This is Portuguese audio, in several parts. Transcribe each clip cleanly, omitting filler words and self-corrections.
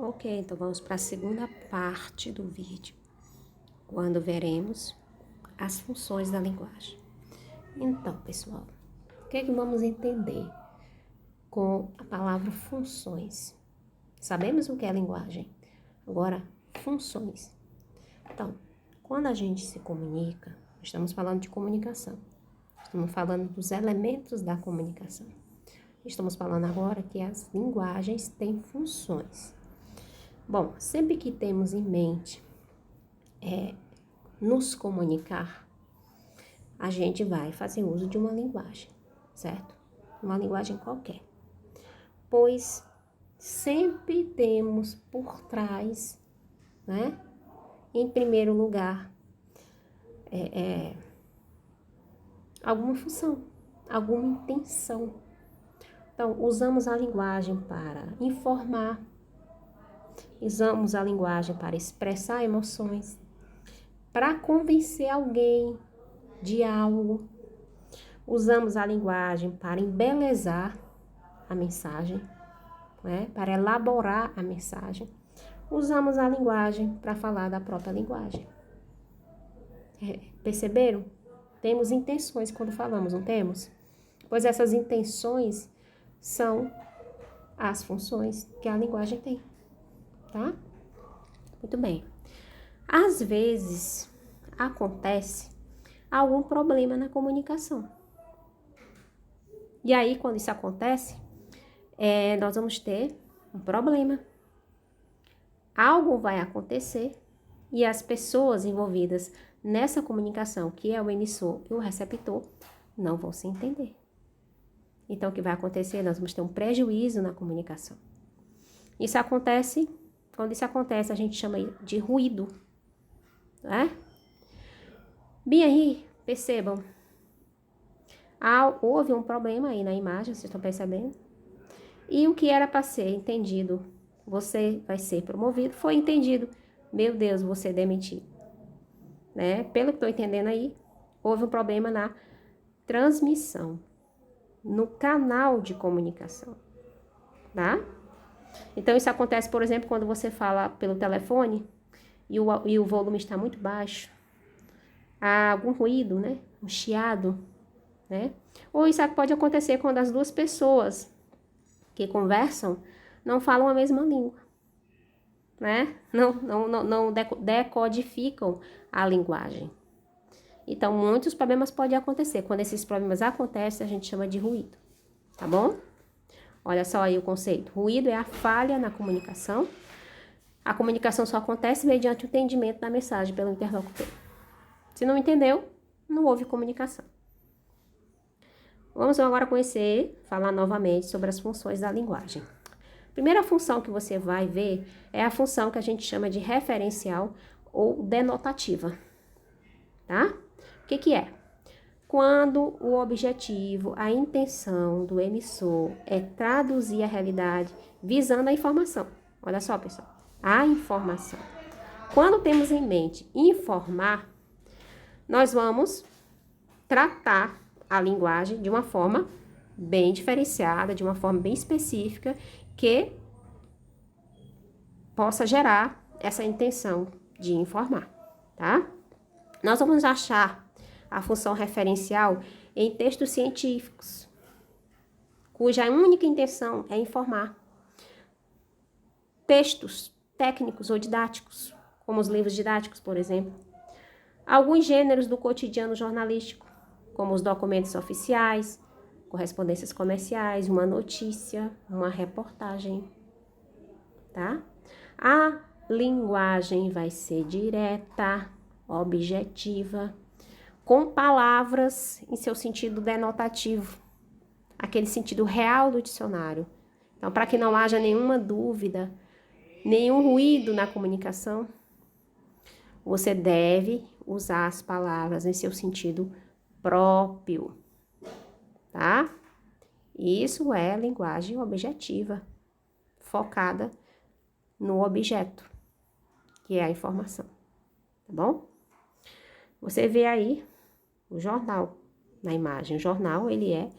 Ok, então vamos para a segunda parte do vídeo, quando veremos as funções da linguagem. Então, pessoal, o que é que vamos entender com a palavra funções? Sabemos o que é linguagem, agora funções. Então, quando a gente se comunica, estamos falando de comunicação, estamos falando dos elementos da comunicação. Estamos falando agora que as linguagens têm funções. Bom, sempre que temos em mente nos comunicar, a gente vai fazer uso de uma linguagem, certo? Uma linguagem qualquer. Pois sempre temos por trás, né? Em primeiro lugar, alguma função, alguma intenção. Então, usamos a linguagem para informar, usamos a linguagem para expressar emoções, para convencer alguém de algo. Usamos a linguagem para embelezar a mensagem, né? Para elaborar a mensagem. Usamos a linguagem para falar da própria linguagem. Perceberam? Temos intenções quando falamos, não temos? Pois essas intenções são as funções que a linguagem tem, tá? Muito bem. Às vezes, acontece algum problema na comunicação. E aí, quando isso acontece, nós vamos ter um problema. Algo vai acontecer e as pessoas envolvidas nessa comunicação, que é o emissor e o receptor, não vão se entender. Então, o que vai acontecer? Nós vamos ter um prejuízo na comunicação. Quando isso acontece, a gente chama de ruído, né? Bem aí, percebam, houve um problema aí na imagem, vocês estão percebendo? E o que era para ser entendido, você vai ser promovido, foi entendido, meu Deus, você é demitido. Né? Pelo que estou entendendo aí, houve um problema na transmissão, no canal de comunicação, tá? Então, isso acontece, por exemplo, quando você fala pelo telefone e o volume está muito baixo, há algum ruído, né? Um chiado, né? Ou isso pode acontecer quando as duas pessoas que conversam não falam a mesma língua, né? Não decodificam a linguagem. Então, muitos problemas podem acontecer. Quando esses problemas acontecem, a gente chama de ruído, tá bom? Olha só aí o conceito. Ruído é a falha na comunicação. A comunicação só acontece mediante o entendimento da mensagem pelo interlocutor. Se não entendeu, não houve comunicação. Vamos agora falar novamente sobre as funções da linguagem. A primeira função que você vai ver é a função que a gente chama de referencial ou denotativa, tá? O que é? Quando o objetivo, a intenção do emissor é traduzir a realidade visando a informação. Olha só, pessoal, a informação. Quando temos em mente informar, nós vamos tratar a linguagem de uma forma bem diferenciada, de uma forma bem específica, que possa gerar essa intenção de informar, tá? Nós vamos achar a função referencial em textos científicos, cuja única intenção é informar. Textos técnicos ou didáticos, como os livros didáticos, por exemplo. Alguns gêneros do cotidiano jornalístico, como os documentos oficiais, correspondências comerciais, uma notícia, uma reportagem, tá? A linguagem vai ser direta, objetiva, com palavras em seu sentido denotativo, aquele sentido real do dicionário. Então, para que não haja nenhuma dúvida, nenhum ruído na comunicação, você deve usar as palavras em seu sentido próprio, tá? Isso é linguagem objetiva, focada no objeto, que é a informação, tá bom? Você vê aí o jornal na imagem. O jornal, ele é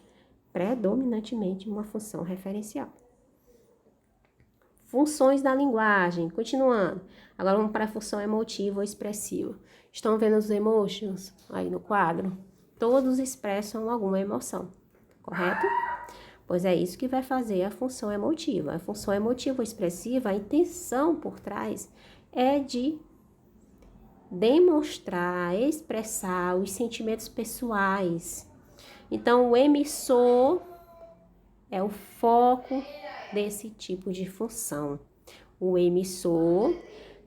predominantemente uma função referencial. Funções da linguagem. Continuando. Agora vamos para a função emotiva ou expressiva. Estão vendo os emotions aí no quadro? Todos expressam alguma emoção, correto? Pois é isso que vai fazer a função emotiva. A função emotiva ou expressiva, a intenção por trás é de demonstrar, expressar os sentimentos pessoais. Então, o emissor é o foco desse tipo de função. O emissor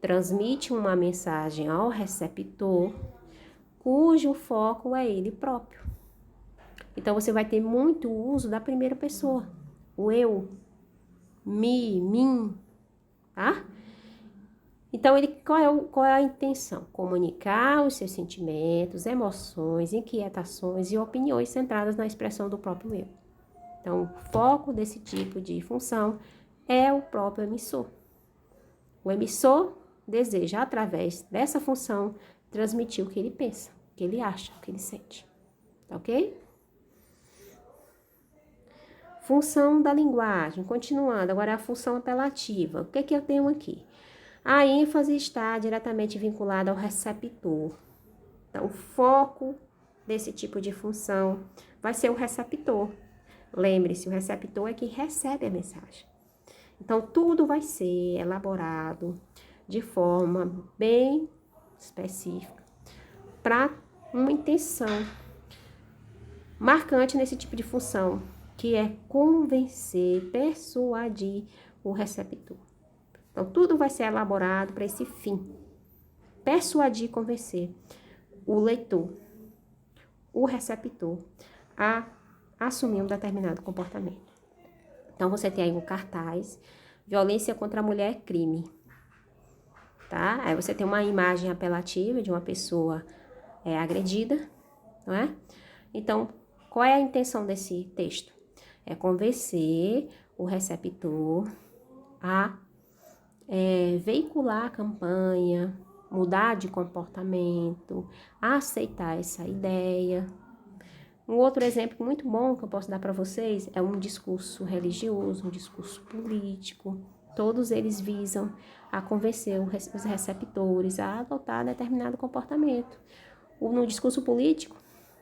transmite uma mensagem ao receptor, cujo foco é ele próprio. Então, você vai ter muito uso da primeira pessoa. O eu, me, mim, tá? Então, qual é a intenção? Comunicar os seus sentimentos, emoções, inquietações e opiniões centradas na expressão do próprio eu. Então, o foco desse tipo de função é o próprio emissor. O emissor deseja, através dessa função, transmitir o que ele pensa, o que ele acha, o que ele sente. Tá ok? Função da linguagem. Continuando, agora é a função apelativa. O que é que eu tenho aqui? A ênfase está diretamente vinculada ao receptor. Então, o foco desse tipo de função vai ser o receptor. Lembre-se, o receptor é quem recebe a mensagem. Então, tudo vai ser elaborado de forma bem específica para uma intenção marcante nesse tipo de função, que é convencer, persuadir o receptor. Então, tudo vai ser elaborado para esse fim. Persuadir, convencer o leitor, o receptor, a assumir um determinado comportamento. Então, você tem aí um cartaz, violência contra a mulher é crime, tá? Aí você tem uma imagem apelativa de uma pessoa agredida, não é? Então, qual é a intenção desse texto? É convencer o receptor a veicular a campanha, mudar de comportamento, aceitar essa ideia. Um outro exemplo muito bom que eu posso dar para vocês é um discurso religioso, um discurso político. Todos eles visam a convencer os receptores a adotar determinado comportamento. No discurso político,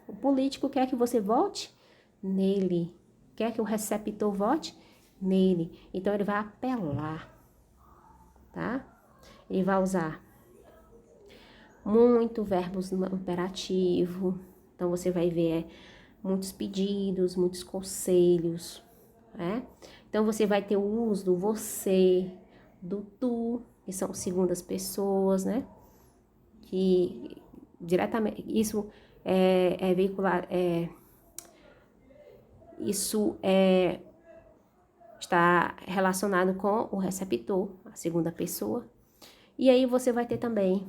o político quer que você vote nele, quer que o receptor vote nele. Então, ele vai apelar, tá? Ele vai usar muito verbos no imperativo. Então, você vai ver muitos pedidos, muitos conselhos, né? Então, você vai ter o uso do você, do tu, que são segundas pessoas, né? Que diretamente, isso é veicular, está relacionado com o receptor, a segunda pessoa. E aí você vai ter também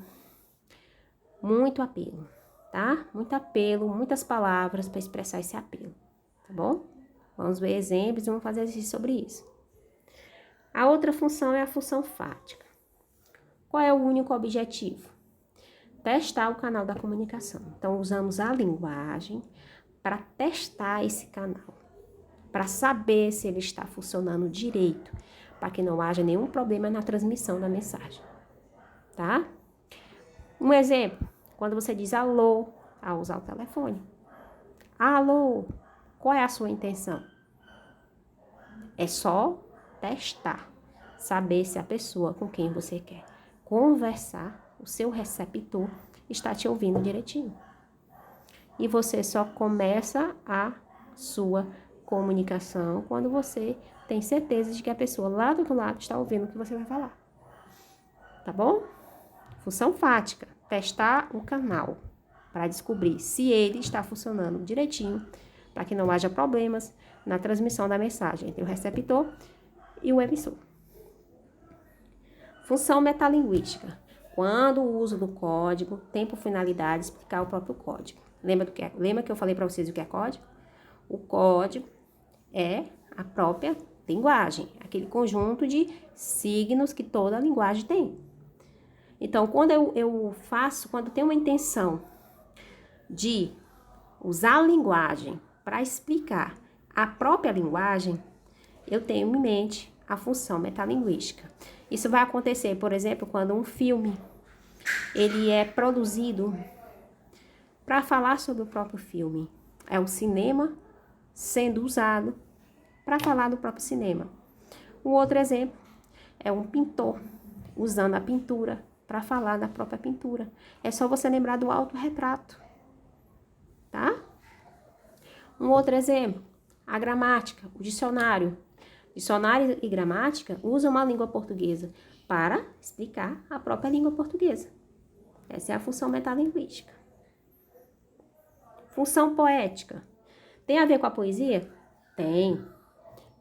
muito apelo, tá? Muito apelo, muitas palavras para expressar esse apelo, tá bom? Vamos ver exemplos e vamos fazer exercício sobre isso. A outra função é a função fática. Qual é o único objetivo? Testar o canal da comunicação. Então, usamos a linguagem para testar esse canal, para saber se ele está funcionando direito, para que não haja nenhum problema na transmissão da mensagem, tá? Um exemplo, quando você diz alô, ao usar o telefone. Alô, qual é a sua intenção? É só testar, saber se a pessoa com quem você quer conversar, o seu receptor, está te ouvindo direitinho. E você só começa a sua comunicação quando você tem certeza de que a pessoa lá do outro lado está ouvindo o que você vai falar. Tá bom? Função fática, testar o canal para descobrir se ele está funcionando direitinho, para que não haja problemas na transmissão da mensagem entre o receptor e o emissor. Função metalinguística, quando o uso do código tem por finalidade explicar o próprio código. Lembra que eu falei para vocês o que é código? O código é a própria linguagem, aquele conjunto de signos que toda linguagem tem. Então, quando quando tem uma intenção de usar a linguagem para explicar a própria linguagem, eu tenho em mente a função metalinguística. Isso vai acontecer, por exemplo, quando um filme ele é produzido para falar sobre o próprio filme. É o cinema sendo usado para falar do próprio cinema. Um outro exemplo é um pintor usando a pintura para falar da própria pintura. É só você lembrar do autorretrato, tá? Um outro exemplo, a gramática, o dicionário. Dicionário e gramática usam uma língua portuguesa para explicar a própria língua portuguesa. Essa é a função metalinguística. Função poética. Tem a ver com a poesia? Tem.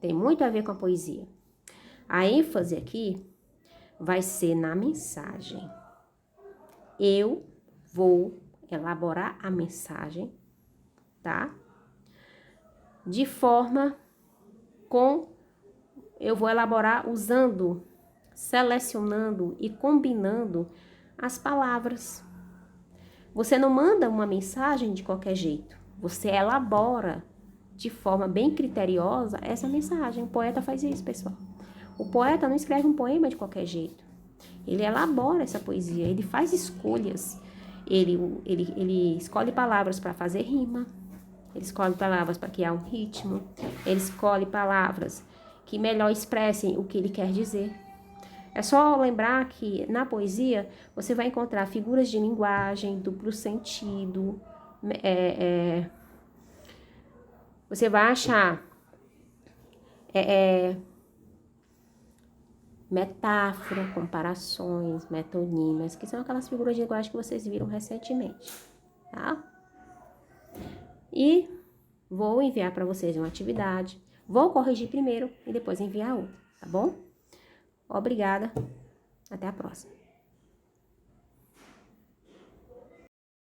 Tem muito a ver com a poesia. A ênfase aqui vai ser na mensagem. Eu vou elaborar a mensagem, tá? De forma eu vou elaborar usando, selecionando e combinando as palavras. Você não manda uma mensagem de qualquer jeito. Você elabora de forma bem criteriosa essa mensagem. O poeta faz isso, pessoal. O poeta não escreve um poema de qualquer jeito. Ele elabora essa poesia, ele faz escolhas. Ele escolhe palavras para fazer rima. Ele escolhe palavras para criar um ritmo. Ele escolhe palavras que melhor expressem o que ele quer dizer. É só lembrar que na poesia você vai encontrar figuras de linguagem, duplo sentido, você vai achar metáfora, comparações, metonímias, que são aquelas figuras de linguagem que vocês viram recentemente, tá? E vou enviar para vocês uma atividade, vou corrigir primeiro e depois enviar outra, tá bom? Obrigada, até a próxima.